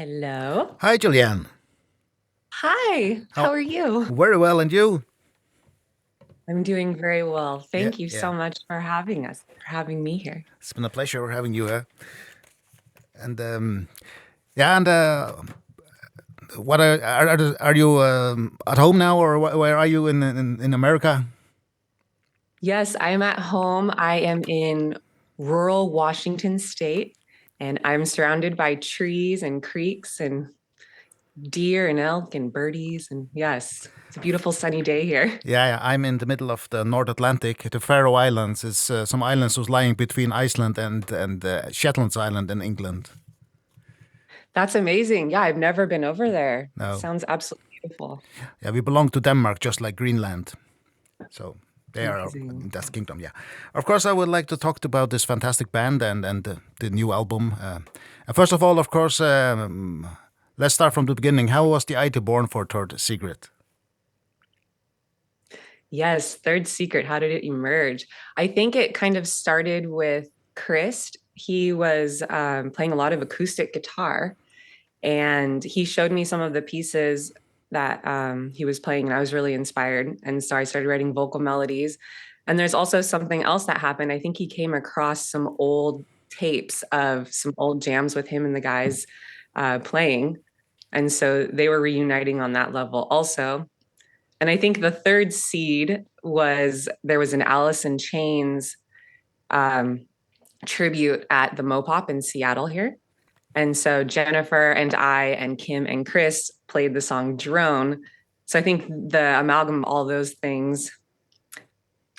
Hello. Hi, Jillian. Hi. How How? are you? Very well, and you? I'm doing very well. Yeah, Thank you yeah. so much for having me here. It's been a pleasure having you here. And yeah, and what are you at home now, or where are you in America? Yes, I'm at home. I am in rural Washington state, and I'm surrounded by trees and creeks and deer and elk and birdies. And yes, it's a beautiful sunny day here. Yeah, yeah, I'm in the middle of the North Atlantic. The Faroe Islands is some islands who's lying between Iceland and Shetland Island in England. That's amazing. Yeah, I've never been over there. No, Sounds absolutely beautiful. yeah, we belong to Denmark, just like Greenland. So they are Amazing. in that kingdom. Yeah, of course, I would like to talk about this fantastic band and the new album. First of all, of course, let's start from the beginning. How was the idea born for Third Secret? Yes, Third Secret. How did it emerge? I think it kind of started with Krist. He was playing a lot of acoustic guitar, and he showed me some of the pieces that he was playing, and I was really inspired. And so I started writing vocal melodies. And there's also something else that happened. I think he came across some old tapes of some old jams with him and the guys playing. And so they were reuniting on that level also. And I think the third seed was there was an Alice in Chains um, tribute at the Mopop in Seattle here. And so Jennifer and I and Kim and Chris played the song Drone. So I think the amalgam of all those things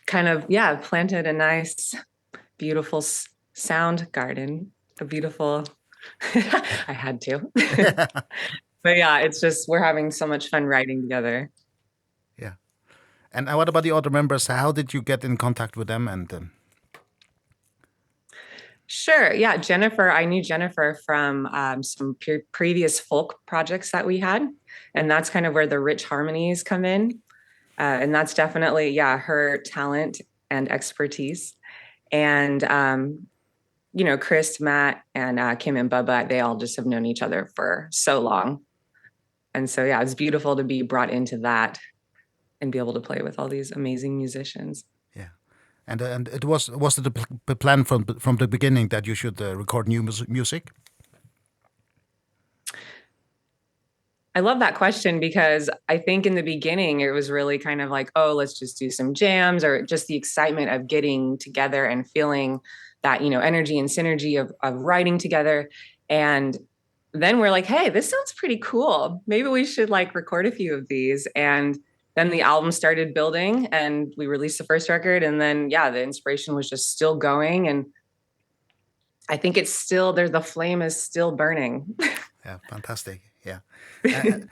kind of, yeah, planted a nice, beautiful sound garden, a beautiful, I had to. But yeah, it's just, we're having so much fun writing together. Yeah. And what about the other members? How did you get in contact with them? And Sure. Yeah. Jennifer, I knew Jennifer from some previous folk projects that we had. And that's kind of where the rich harmonies come in. And that's definitely, yeah, her talent and expertise. And, Chris, Matt, and Kim and Bubba, they all just have known each other for so long. And so, yeah, it's beautiful to be brought into that and be able to play with all these amazing musicians. yeah, and it was it the plan from the beginning that you should record new music? I love that question because I think in the beginning it was really kind of like, oh, let's just do some jams, or just the excitement of getting together and feeling that, energy and synergy of writing together. And then we're like, hey, this sounds pretty cool. Maybe we should like record a few of these. And then the album started building and we released the first record. And then, yeah, the inspiration was just still going. And I think it's still there, the flame is still burning. Yeah, fantastic. Yeah. Uh,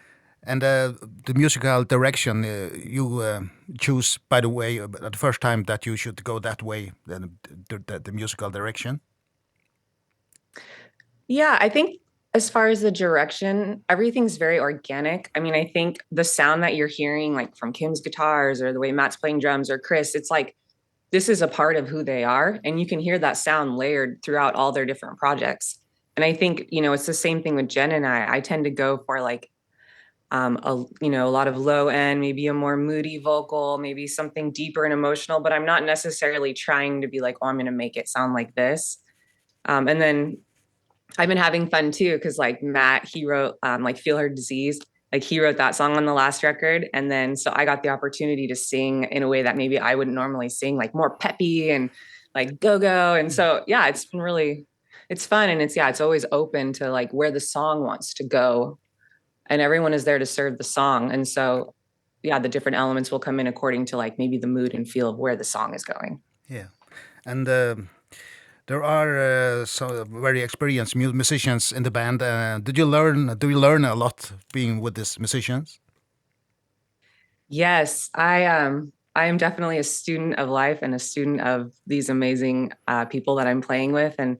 and the musical direction you choose, by the way, at the first time that you should go that way, then the musical direction. Yeah, I think as far as the direction, everything's very organic. I mean, I think the sound that you're hearing, like from Kim's guitars or the way Matt's playing drums or Chris, it's like this is a part of who they are. And you can hear that sound layered throughout all their different projects. And I think, it's the same thing with Jen and I. I tend to go for like a lot of low end, maybe a more moody vocal, maybe something deeper and emotional, but I'm not necessarily trying to be like, oh, I'm going to make it sound like this. And then I've been having fun too, because like Matt, he wrote like Feel Her Disease. Like he wrote that song on the last record. And then so I got the opportunity to sing in a way that maybe I wouldn't normally sing, like more peppy and like go-go. And so yeah, it's been really it's fun. And it's always open to like where the song wants to go. And everyone is there to serve the song. And so yeah, the different elements will come in according to like maybe the mood and feel of where the song is going. Yeah, and there are some very experienced musicians in the band. Did you learn? Do you learn a lot being with these musicians? Yes, I am definitely a student of life and a student of these amazing people that I'm playing with, and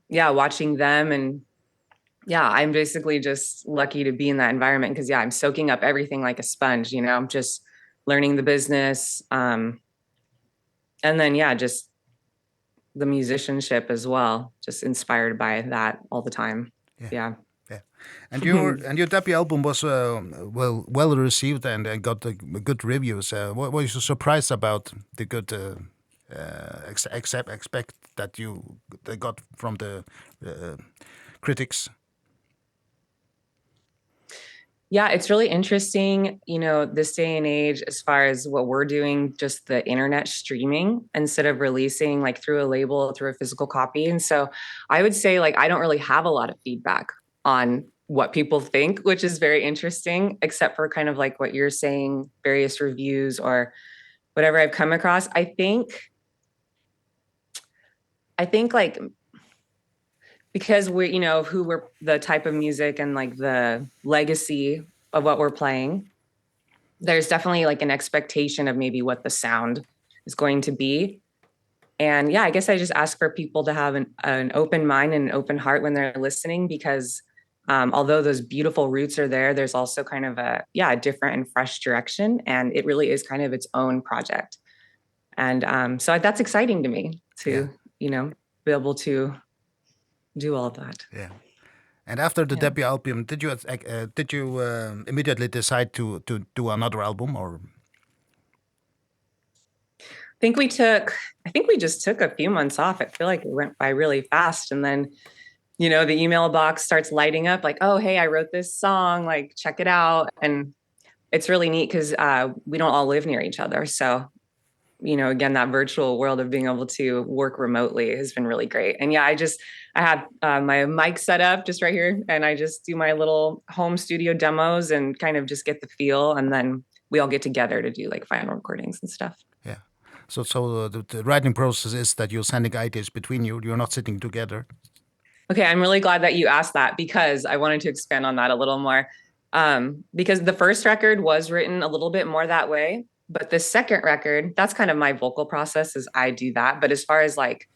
yeah, watching them, and yeah, I'm basically just lucky to be in that environment because yeah, I'm soaking up everything like a sponge. I'm just learning the business, and then yeah, just the musicianship as well. Just inspired by that all the time. Yeah. Yeah. Yeah, and your debut album was well received and got good reviews. What was you surprised about the good expect that you they got from the uh, critics? Yeah, it's really interesting, this day and age, as far as what we're doing, just the internet streaming instead of releasing like through a label, through a physical copy. And so I would say, like, I don't really have a lot of feedback on what people think, which is very interesting, except for kind of like what you're saying, various reviews or whatever I've come across. I think like because we're, who we're, the type of music and like the legacy of what we're playing, there's definitely like an expectation of maybe what the sound is going to be. And yeah, I guess I just ask for people to have an open mind and an open heart when they're listening, because although those beautiful roots are there, there's also kind of a different and fresh direction. And it really is kind of its own project. And so that's exciting to me Yeah, to, be able to do all of that. yeah. And after the Yeah. debut album, did you immediately decide to do another album or? I think we just took a few months off. I feel like it went by really fast. And then, the email box starts lighting up like, oh, hey, I wrote this song, like, check it out. And it's really neat because we don't all live near each other. So, again, that virtual world of being able to work remotely has been really great. And yeah, I have my mic set up just right here, and I just do my little home studio demos and kind of just get the feel. And then we all get together to do like final recordings and stuff. Yeah. So the writing process is that you're sending ideas between you. You're not sitting together. Okay, I'm really glad that you asked that, because I wanted to expand on that a little more. Because the first record was written a little bit more that way, but the second record, that's kind of my vocal process, is I do that. But as far as like,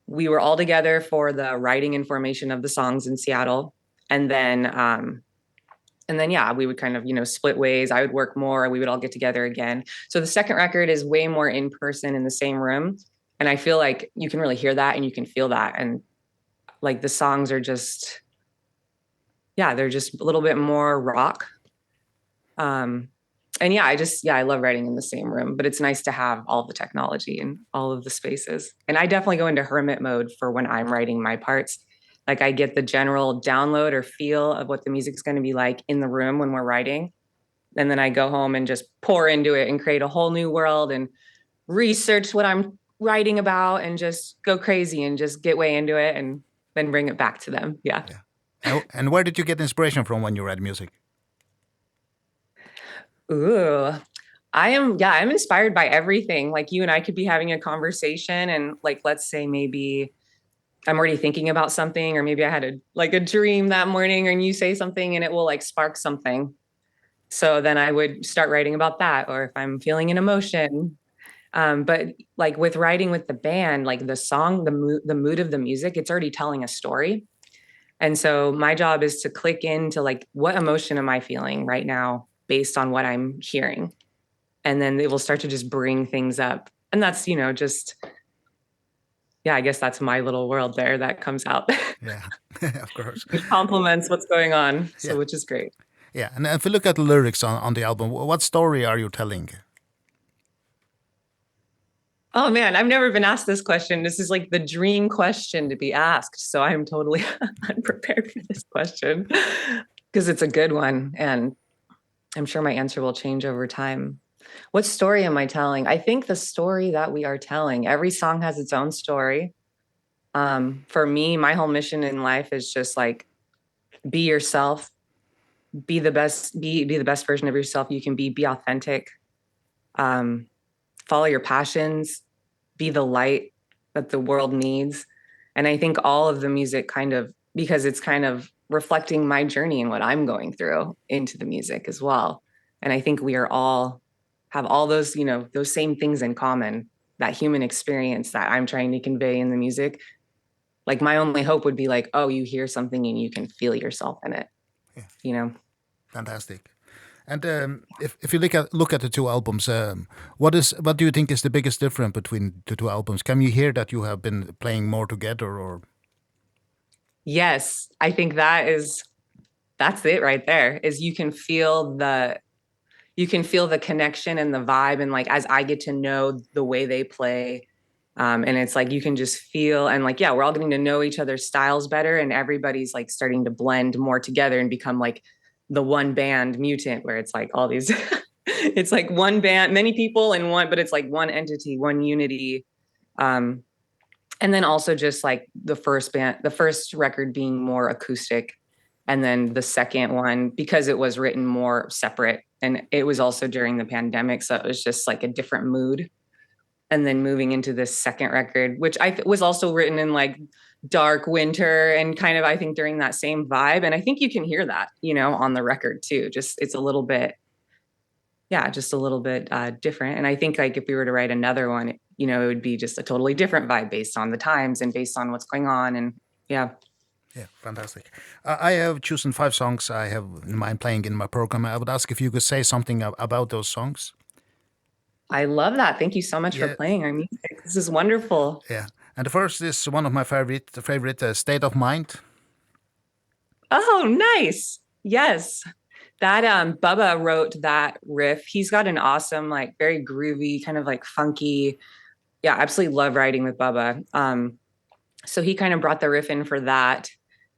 we were all together for the writing and formation of the songs in Seattle, and then yeah, we would kind of split ways. I would work more, we would all get together again. So the second record is way more in person in the same room, and I feel like you can really hear that and you can feel that. And like the songs are just, yeah, they're just a little bit more rock. Um, and yeah, I love writing in the same room, but it's nice to have all the technology and all of the spaces. And I definitely go into hermit mode for when I'm writing my parts. Like, I get the general download or feel of what the music's going to be like in the room when we're writing. And then I go home and just pour into it and create a whole new world and research what I'm writing about and just go crazy and just get way into it and then bring it back to them. Yeah. Yeah. And where did you get inspiration from when you write music? Ooh, I'm inspired by everything. Like, you and I could be having a conversation, and like, let's say maybe I'm already thinking about something, or maybe I had a dream that morning, and you say something and it will like spark something. So then I would start writing about that, or if I'm feeling an emotion. But like with writing with the band, like the song, the mood of the music, it's already telling a story. And so my job is to click into like, what emotion am I feeling right now based on what I'm hearing? And then it will start to just bring things up. And that's, just, yeah, I guess that's my little world there that comes out. Yeah, of course. It complements what's going on. So, Yeah, which is great. yeah. And if you look at the lyrics on the album, what story are you telling? Oh man, I've never been asked this question. This is like the dream question to be asked. So I'm totally unprepared for this question, because it's a good one. And I'm sure my answer will change over time. What story am I telling? I think the story that we are telling, every song has its own story. For me, my whole mission in life is just like, be yourself, be the best, be the best version of yourself you can be authentic, follow your passions, be the light that the world needs. And I think all of the music kind of, because it's kind of reflecting my journey and what I'm going through into the music as well. And I think we are all have all those, those same things in common, that human experience that I'm trying to convey in the music. Like, my only hope would be like, oh, you hear something and you can feel yourself in it, Yeah, you know? fantastic. And if you look at the two albums, what do you think is the biggest difference between the two albums? Can you hear that you have been playing more together, or? Yes, I think that is That's it right there. Is you can feel the connection and the vibe, and like as I get to know the way they play, and it's like you can just feel, and like, yeah, we're all getting to know each other's styles better, and everybody's like starting to blend more together and become like the one band Mutant, where it's like all these it's like one band, many people in one, but it's like one entity, one unity. um and then also just like the first record being more acoustic, and then the second one, because it was written more separate, and it was also during the pandemic, so it was just like a different mood. And then moving into this second record, which was also written in like dark winter and kind of, I think, during that same vibe. And I think you can hear that, on the record too. Just it's a little bit, yeah, just a little bit different. And I think like if we were to write another one, it would be just a totally different vibe based on the times and based on what's going on. And yeah. Yeah, fantastic. I have chosen 5 songs I have in mind playing in my program. I would ask if you could say something about those songs. I love that. Thank you so much for playing our music. This is wonderful. Yeah. And the first is one of my favorite State of Mind. Oh, nice. Yes. That Bubba wrote that riff. He's got an awesome, like very groovy, kind of like funky. Yeah, absolutely love writing with Bubba. So he kind of brought the riff in for that.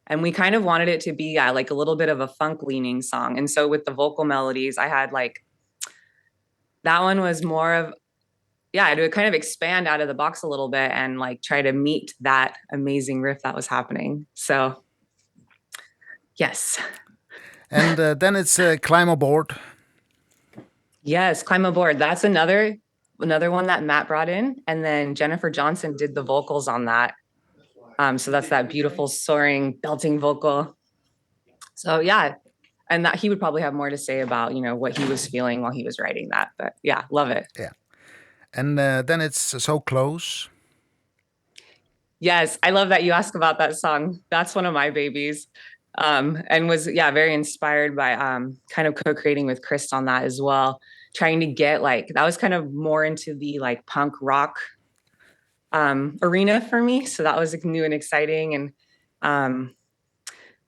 And we kind of wanted it to be like a little bit of a funk leaning song. And so with the vocal melodies, I had like, that one was more of, yeah, to kind of expand out of the box a little bit and like try to meet that amazing riff that was happening. So yes. And then it's Climb Aboard. Yes, Climb Aboard. That's another one that Matt brought in. And then Jennifer Johnson did the vocals on that. So that's that beautiful soaring belting vocal. So yeah, and that he would probably have more to say about, what he was feeling while he was writing that. But yeah, love it. Yeah. And then it's So Close. Yes, I love that you ask about that song. That's one of my babies. And was, yeah, very inspired by kind of co-creating with Krist on that as well. Trying to get like, that was kind of more into the like punk rock arena for me. So that was like, new and exciting. And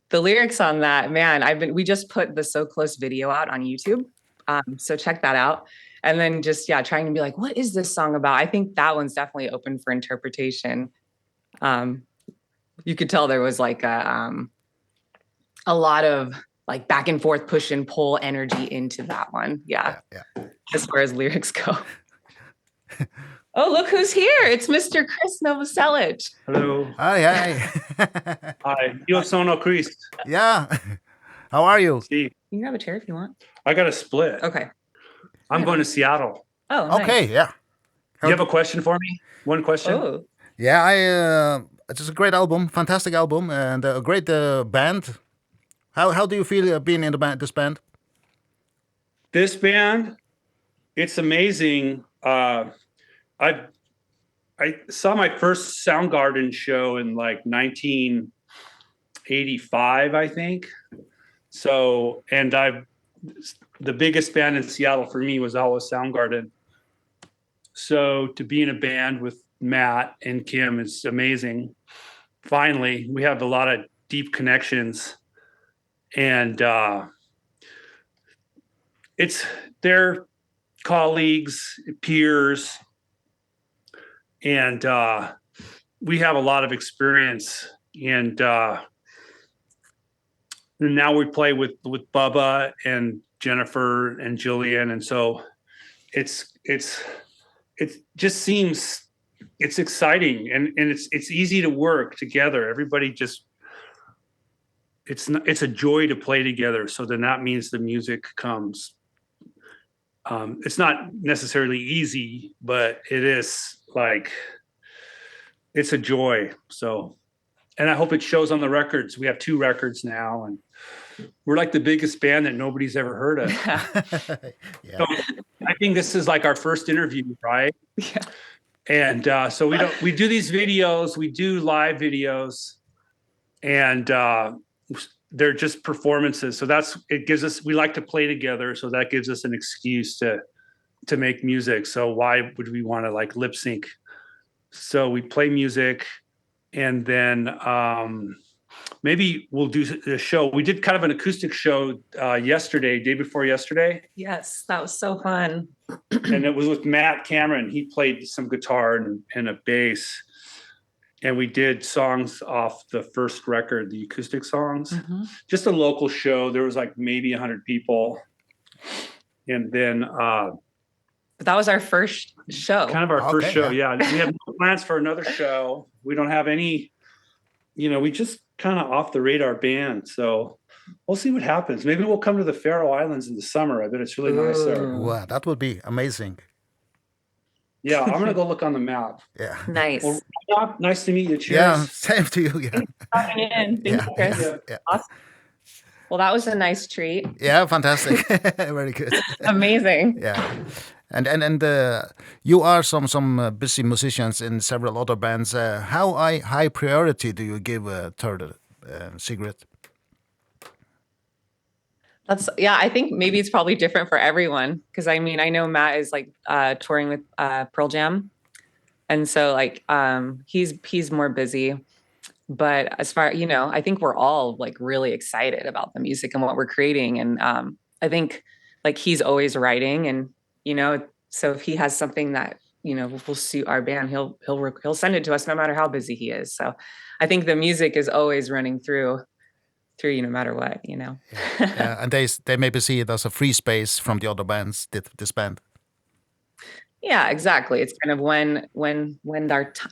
the lyrics on that, man, we just put the So Close video out on YouTube. So check that out. And then just, yeah, trying to be like, what is this song about? I think that one's definitely open for interpretation. You could tell there was like a lot of like back and forth push and pull energy into that one. Yeah. As far as lyrics go. Oh, look who's here. It's Mr. Krist Novoselic. Hello. Hi. Hi. Io sono Krist. Yeah. How are you? See, You can grab a chair if you want. I got a split. Okay. I'm going to Seattle. Oh, nice. Okay, yeah. Do you have a question for me? One question? Oh. Yeah, it's a great album, fantastic album, and a great band. How do you feel being in this band? This band, it's amazing. I saw my first Soundgarden show in like 1985, I think. So, and the biggest band in Seattle for me was always Soundgarden. So to be in a band with Matt and Kim is amazing. Finally, we have a lot of deep connections, and they're colleagues, peers, and we have a lot of experience. And now we play with Bubba and Jennifer and Jillian, and so it just seems it's exciting, and it's easy to work together. Everybody just it's a joy to play together. So then that means the music comes. It's not necessarily easy, but it is like it's a joy. So, and I hope it shows on the records. We have 2 records now, and we're like the biggest band that nobody's ever heard of. Yeah. So I think this is like our first interview, right? Yeah. And so we do these videos, we do live videos, and they're just performances. So we like to play together. So that gives us an excuse to make music. So why would we want to like lip sync? So we play music, and then maybe we'll do the show. We did kind of an acoustic show day before yesterday. Yes, that was so fun. And it was with Matt Cameron. He played some guitar and a bass. And we did songs off the first record, the acoustic songs. Mhm. Just a local show. There was like maybe 100 people. And then But that was our first show. kind of our first Okay, show. yeah. Yeah. We have no plans for another show. We don't have any, we just kind of off the radar band. So we'll see what happens. Maybe we'll come to the Faroe Islands in the summer. I bet it's really nice there. Ooh. Wow, that would be amazing. Yeah, I'm gonna go look on the map. Yeah. Nice. Well, Ragnar, nice to meet you. Cheers. Yeah, same to you. Yeah. Coming in. Thank Yeah, you, Chris. yeah, yeah. Awesome. Well, that was a nice treat. Yeah, fantastic. Very good. Amazing. Yeah. And you are some busy musicians in several other bands. How high priority do you give Third Secret? I think maybe it's probably different for everyone. Because I mean, I know Matt is like touring with Pearl Jam. And so like he's more busy. But as far, I think we're all like really excited about the music and what we're creating. And I think like he's always writing, and so if he has something that will suit our band, he'll send it to us no matter how busy he is. So I think the music is always running through no matter what. Yeah, and they maybe see it as a free space from the other bands. This band. Yeah, exactly. It's kind of when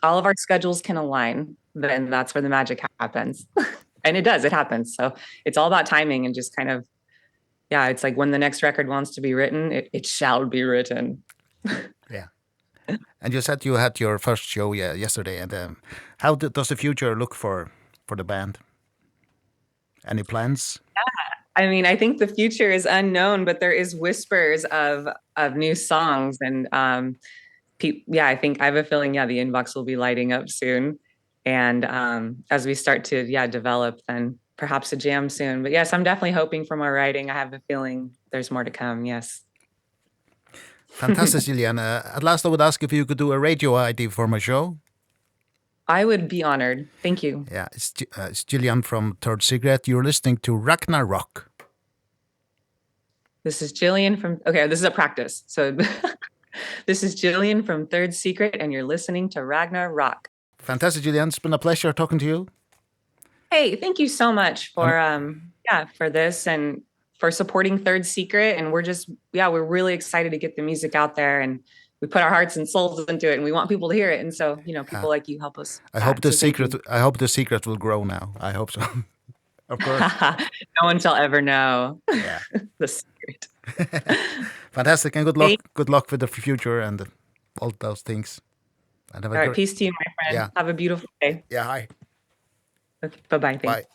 all of our schedules can align, then that's where the magic happens. And it does, it happens. So it's all about timing and just kind of, it's like when the next record wants to be written, it shall be written. Yeah. And you said you had your first show yesterday. And how does the future look for the band? Any plans? I mean, I think the future is unknown, but there is whispers of new songs. And I think I have a feeling, the inbox will be lighting up soon. And as we start to, develop, then perhaps a jam soon. But yes, I'm definitely hoping for more writing. I have a feeling there's more to come. Yes. Fantastic, Jillian. At last, I would ask if you could do a radio ID for my show. I would be honored. Thank you. Yeah, it's Jillian from Third Secret. You're listening to RagnarRokk. This is Jillian from, this is a practice. So this is Jillian from Third Secret, and you're listening to RagnarRokk. Fantastic, Jillian. It's been a pleasure talking to you. Hey, thank you so much for for this and for supporting Third Secret. And we're really excited to get the music out there, and we put our hearts and souls into it, and we want people to hear it. And so, people like you help us. I hope the secret will grow now. I hope so. Of course. No one shall ever know. Yeah. The secret. Fantastic, and good luck. Good luck with the future and all those things. And All right, peace to you, my friend. Yeah. Have a beautiful day. Yeah, hi. Okay, bye-bye. Thanks. Bye.